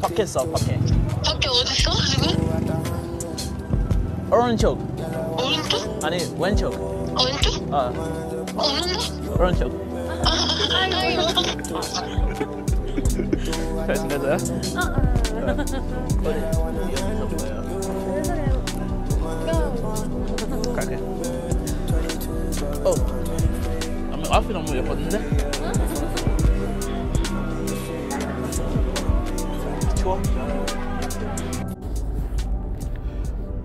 밖에 있어, 밖에. 밖에 어딨어 지금? 오른쪽. 오른쪽? 아니, 왼쪽. 왼쪽? 없는데? 오른쪽. 아이고. 잘 지내세요? 갈게. 앞이 너무 예뻤는데? 추워?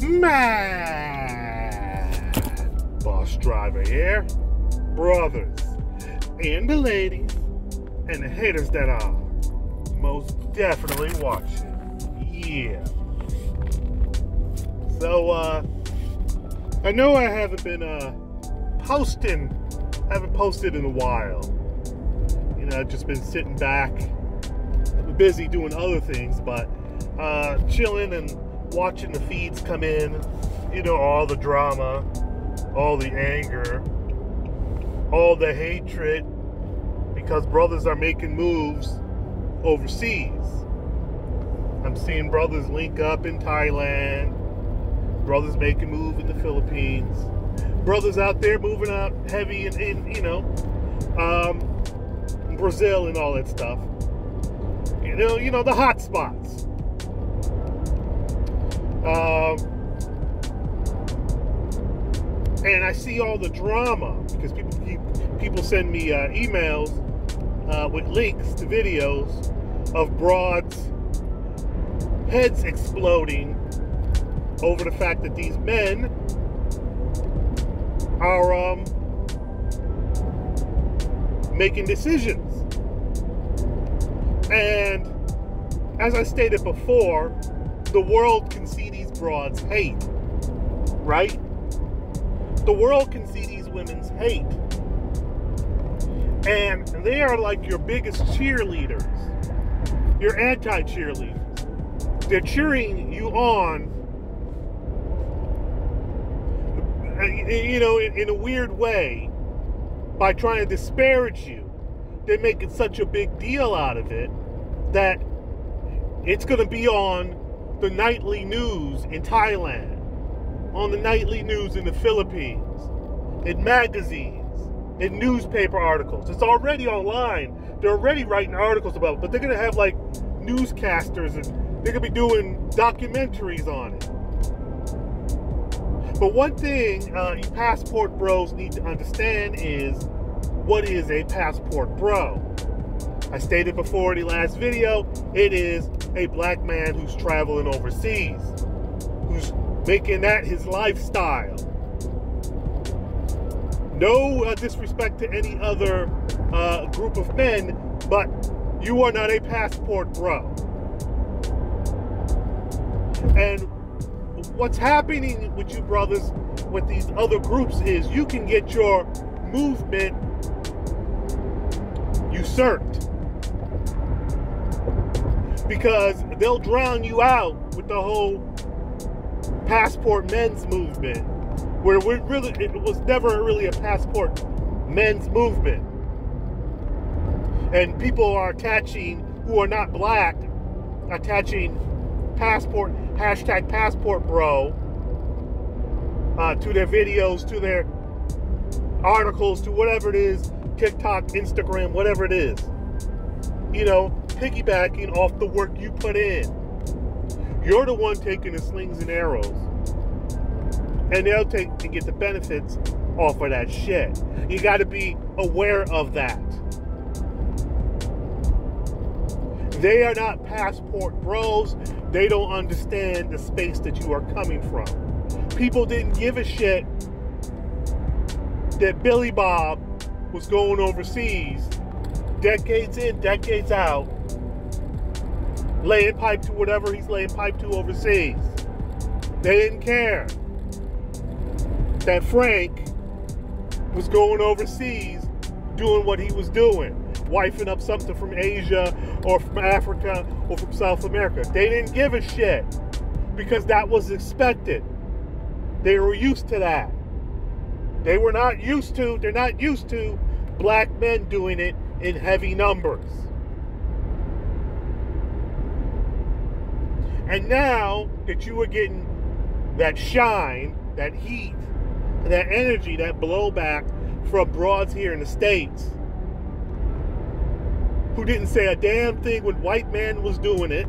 Man, boss driver here, brothers, and the ladies, and the haters that are most definitely watching. Yeah. So, I know I haven't been haven't posted in a while. You know, I've just been sitting back, busy doing other things, but chilling and watching the feeds come in, you know, all the drama, all the anger, all the hatred, because brothers are making moves overseas. I'm seeing brothers link up in Thailand, brothers making moves in the Philippines, brothers out there moving out heavy in you know, Brazil and all that stuff. You know the hot spots. And I see all the drama because people send me emails with links to videos of broads' heads exploding over the fact that these men are making decisions. And as I stated before, the world can see these broads hate, right? The world can see these women's hate. And they are like your biggest cheerleaders, your anti-cheerleaders. They're cheering you on, you know, in a weird way by trying to disparage you. They're making such a big deal out of it that it's going to be on the nightly news in Thailand, on the nightly news in the Philippines, in magazines, in newspaper articles. It's already online. They're already writing articles about it, but they're going to have like newscasters and they're going to be doing documentaries on it. But one thing you passport bros need to understand is, what is a passport bro? I stated before in the last video, it is a black man who's traveling overseas, who's making that his lifestyle. No disrespect to any other group of men, but you are not a passport bro. And what's happening with you brothers with these other groups is you can get your movement usurped, because they'll drown you out with the whole passport men's movement, where it was never really a passport men's movement. And people are attaching, who are not black, attaching passport, hashtag passport bro, to their videos, to their articles, to whatever it is, TikTok, Instagram, whatever it is. You know, piggybacking off the work you put in. You're the one taking the slings and arrows. And they'll take and get the benefits off of that shit. You got to be aware of that. They are not passport bros. They don't understand the space that you are coming from. People didn't give a shit that Billy Bob was going overseas, decades in, decades out, laying pipe to whatever he's laying pipe to overseas. They didn't care that Frank was going overseas doing what he was doing, wifing up something from Asia or from Africa or from South America. They didn't give a shit because that was expected. They were used to that. They're not used to black men doing it in heavy numbers. And now that you are getting that shine, that heat, that energy, that blowback from broads here in the States who didn't say a damn thing when white man was doing it,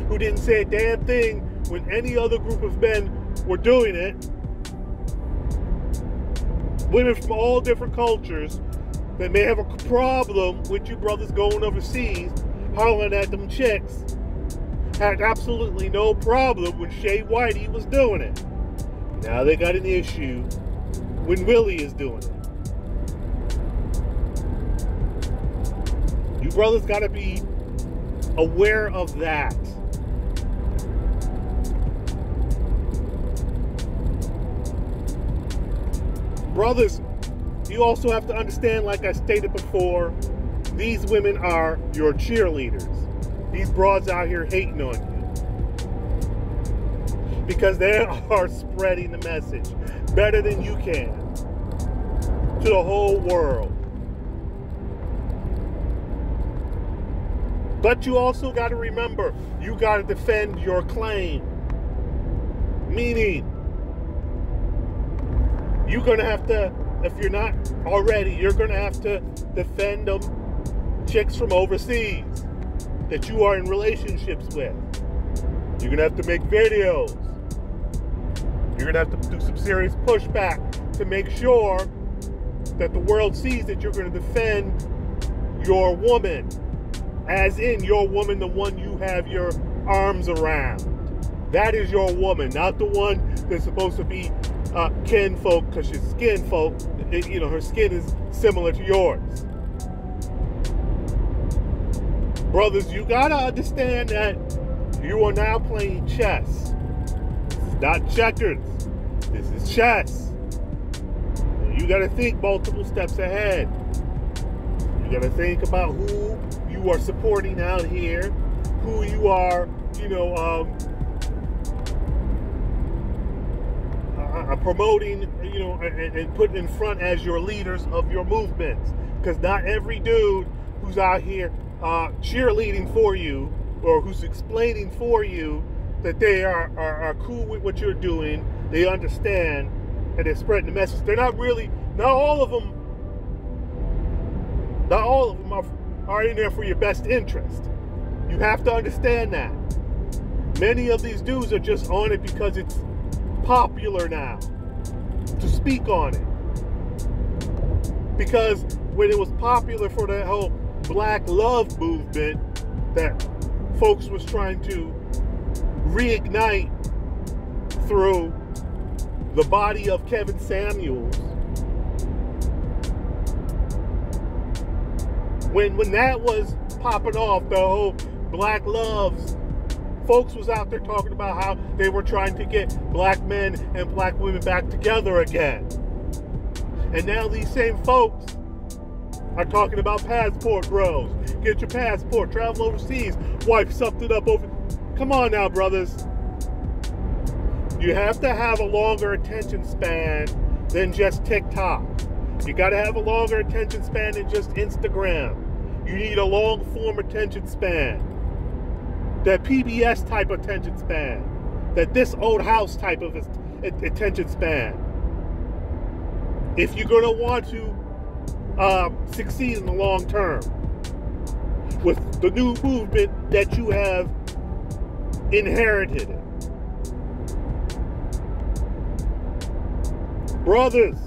who didn't say a damn thing when any other group of men were doing it, women from all different cultures that may have a problem with you brothers going overseas hollering at them chicks had absolutely no problem when Shay Whitey was doing it. Now they got an issue when Willie is doing it. You brothers got to be aware of that. Brothers, you also have to understand, like I stated before, these women are your cheerleaders. These broads out here hating on you because they are spreading the message better than you can to the whole world. But you also got to remember, you got to defend your claim. Meaning, you're going to have to, if you're not already, you're going to have to defend them chicks from overseas that you are in relationships with. You're going to have to make videos. You're going to have to do some serious pushback to make sure that the world sees that you're going to defend your woman. As in your woman, the one you have your arms around. That is your woman, not the one that's supposed to be kinfolk because she's skin folk. You know, her skin is similar to yours. Brothers, you gotta understand that you are now playing chess. This is not checkers. This is chess. You gotta think multiple steps ahead. You gotta think about who you are supporting out here, who you are, promoting, and putting in front as your leaders of your movements. Because not every dude who's out here cheerleading for you or who's explaining for you that they are cool with what you're doing, they understand and they're spreading the message. They're not really, not all of them are in there for your best interest. You have to understand that. Many of these dudes are just on it because it's popular now to speak on it. Because when it was popular for that whole black love movement that folks was trying to reignite through the body of Kevin Samuels, when that was popping off, the whole black loves, folks was out there talking about how they were trying to get black men and black women back together again. And now these same folks are talking about passport bros. Get your passport, travel overseas, wipe something up over. Come on now, brothers. You have to have a longer attention span than just TikTok. You got to have a longer attention span than just Instagram. You need a long form attention span. That PBS type attention span. That This Old House type of attention span. If you're going to want to succeed in the long term with the new movement that you have inherited. Brothers,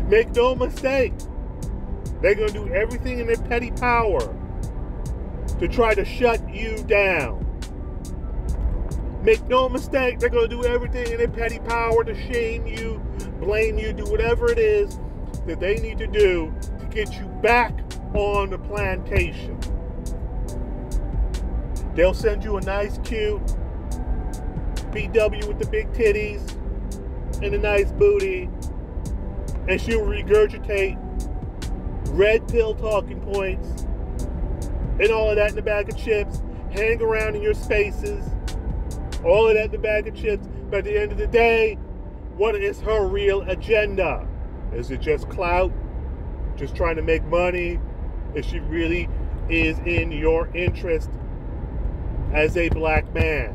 make no mistake, they're going to do everything in their petty power to try to shut you down. Make no mistake, they're going to do everything in their petty power to shame you, blame you, do whatever it is that they need to do to get you back on the plantation. They'll send you a nice, cute PW with the big titties and a nice booty, and she'll regurgitate red pill talking points and all of that in the bag of chips, hang around in your spaces, all of that in the bag of chips. But at the end of the day, what is her real agenda? Is it just clout? Just trying to make money? If she really is in your interest as a black man.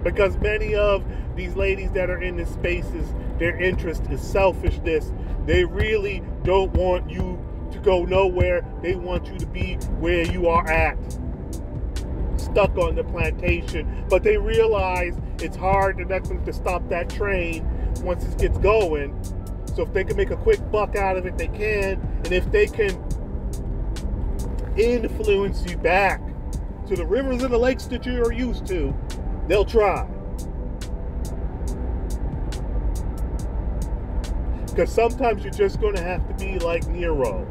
Because many of these ladies that are in these spaces, their interest is selfishness. They really don't want you to go nowhere. They want you to be where you are at, stuck on the plantation. But they realize it's hard enough to stop that train once it gets going. So if they can make a quick buck out of it, they can. And if they can influence you back to the rivers and the lakes that you are used to, they'll try. Because sometimes you're just going to have to be like Nero.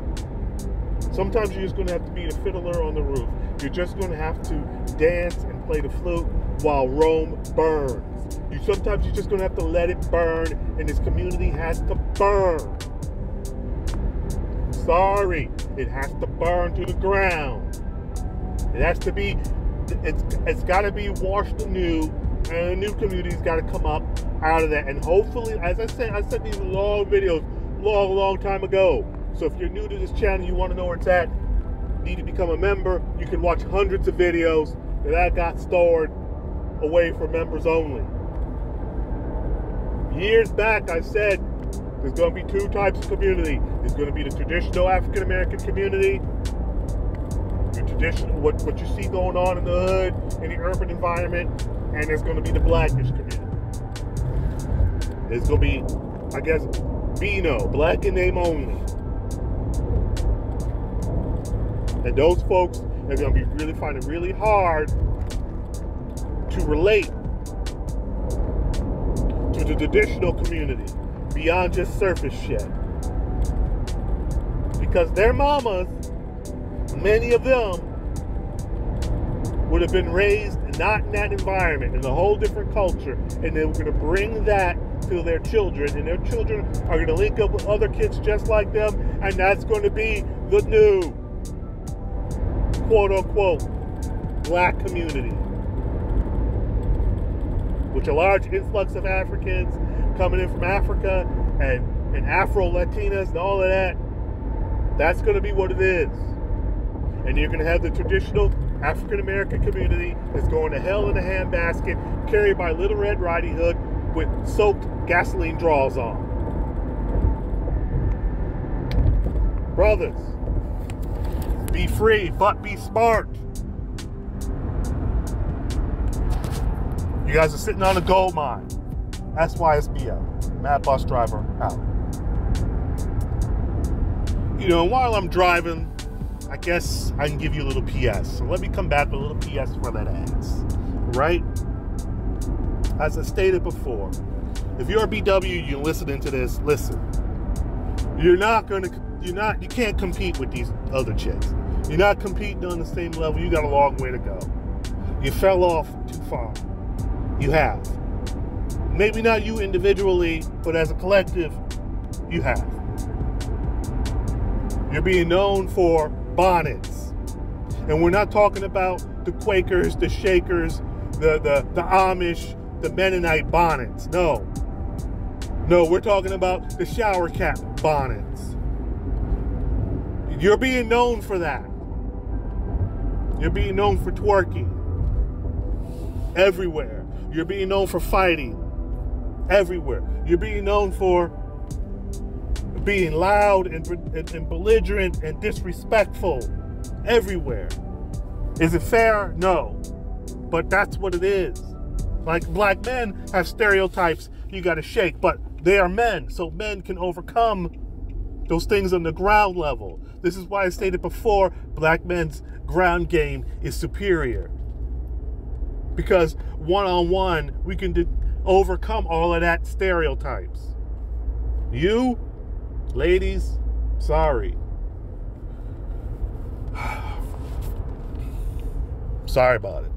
Sometimes you're just going to have to be the fiddler on the roof. You're just going to have to dance and play the flute while Rome burns. Sometimes you're just going to have to let it burn, and this community has to burn. Sorry, it has to burn to the ground. It has to be, it's got to be washed anew, and a new community's got to come up out of that. And hopefully, as I said these long videos long time ago. So if you're new to this channel, you want to know where it's at, you need to become a member. You can watch hundreds of videos that I got stored away for members only. Years back, I said there's going to be two types of community. There's going to be the traditional African American community, your traditional what you see going on in the hood, in the urban environment, and there's going to be the blackish community. There's going to be, I guess, Bino, black in name only. And those folks are going to be really finding it really hard to relate to the traditional community beyond just surface shit. Because their mamas, many of them, would have been raised not in that environment, in a whole different culture, and they were going to bring that to their children, and their children are going to link up with other kids just like them, and that's going to be the new quote-unquote black community, which a large influx of Africans coming in from Africa and Afro-Latinas and all of that. That's going to be what it is. And you're going to have the traditional African-American community that's going to hell in a handbasket, carried by Little Red Riding Hood with soaked gasoline draws on. Brothers, be free, but be smart. You guys are sitting on a gold mine. SYSBM. Mad Bus Driver out. You know, while I'm driving, I guess I can give you a little PS. So let me come back with a little PS for that ass. Right? As I stated before, if you're a BW, you're listening to this, listen. You can't compete with these other chicks. You're not competing on the same level. You got a long way to go. You fell off too far. You have. Maybe not you individually, but as a collective, you have. You're being known for bonnets. And we're not talking about the Quakers, the Shakers, the Amish, the Mennonite bonnets. No. No, we're talking about the shower cap bonnets. You're being known for that. You're being known for twerking. Everywhere. You're being known for fighting. Everywhere. You're being known for being loud and belligerent and disrespectful. Everywhere. Is it fair? No. But that's what it is. Like black men have stereotypes you gotta shake, but they are men, so men can overcome those things on the ground level. This is why I stated before, black men's ground game is superior. Because one-on-one, we can overcome all of that stereotypes. You, ladies, sorry. Sorry about it.